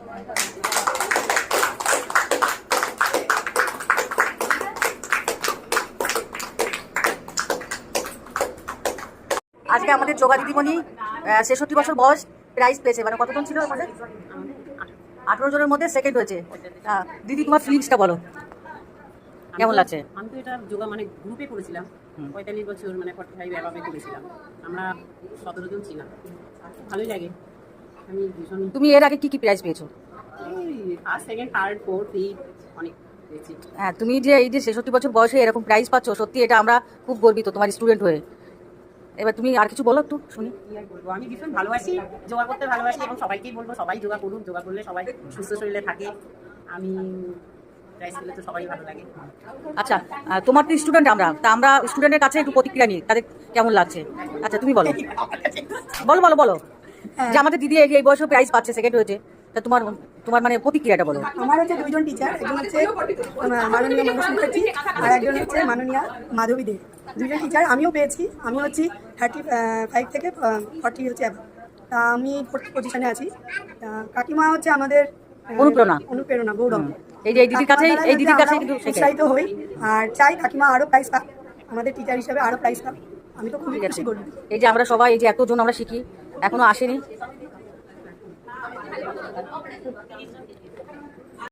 আজকে আমাদের যোগা দিদিমণি ৬৬ বছর বয়স প্রাইজ পেয়েছে। মানে কতজন ছিল আমাদের? 18 জনের মধ্যে সেকেন্ড হয়েছে। দিদি, তোমার ফিলিংসটা বলো, কেমন লাগছে? আমি তো এটা যোগা মানে গ্রুপে করেছিলাম, 45 বছর মানে 45 অ্যাবাবে করেছিলাম। আমরা 17 জন ছিলাম, ভালোই লাগে। আমি ভীষণ। তুমি এর আগে কি কি প্রাইজ পেয়েছো? First, second, third, fourth, fifth অনেক পেয়েছি। হ্যাঁ, তুমি যে এই যে ৬৬ বছর বয়সে এরকম প্রাইজ পাচ্ছ, সত্যি এটা আমরা খুব গর্বিত তোমার স্টুডেন্ট হয়ে। এবার তুমি আর কিছু বলো একটু শুনি। কি আর বলবো, আমি ভীষণ ভালোবাসি, যোগা করতে ভালোবাসি এবং সবাইকেই বলবো সবাই যোগা করুন। যোগা করলে সবাই সুস্থ শরীরে থাকে। আমি প্রাইজ পেলে তো সবাই ভালো লাগে। আচ্ছা, তোমার তো স্টুডেন্ট আমরা, তা আমরা স্টুডেন্টের কাছে একটু প্রতিক্রিয়া নিই, তাদের কেমন লাগছে। আচ্ছা, তুমি বলো বলো বলো বলো যে আমাদের দিদি এই বয়সে প্রাইজ পাচ্ছে, সেকেন্ড হয়েছে, তা তোমার তোমার মানে প্রতিক্রিয়াটা বলো। আমার হচ্ছে দুইজন টিচার, একজন হচ্ছে মাননীয় মনোজ মুখার্জি আর একজন হচ্ছে মাননীয়া মাধবী দে। দুইজন টিচার, আমিও পেয়েছি। আমি হচ্ছি 35 থেকে 40 হচ্ছে অ্যাভাব। তা আমি 4th পজিশনে আছি। কাকিমা হচ্ছে আমাদের অনুপ্রেরণা, গৌরব। এই যে এই দিদির কাছে কিন্তু উৎসাহিত হই আর চাই কাকিমা আরো প্রাইজ পাক, আমাদের টিচার হিসেবে আরো প্রাইজ পাক। আমি তো খুবই খুশি করি। এই যে আমরা সবাই, এই যে এতজন আমরা শিখি, এখনো আসেনি।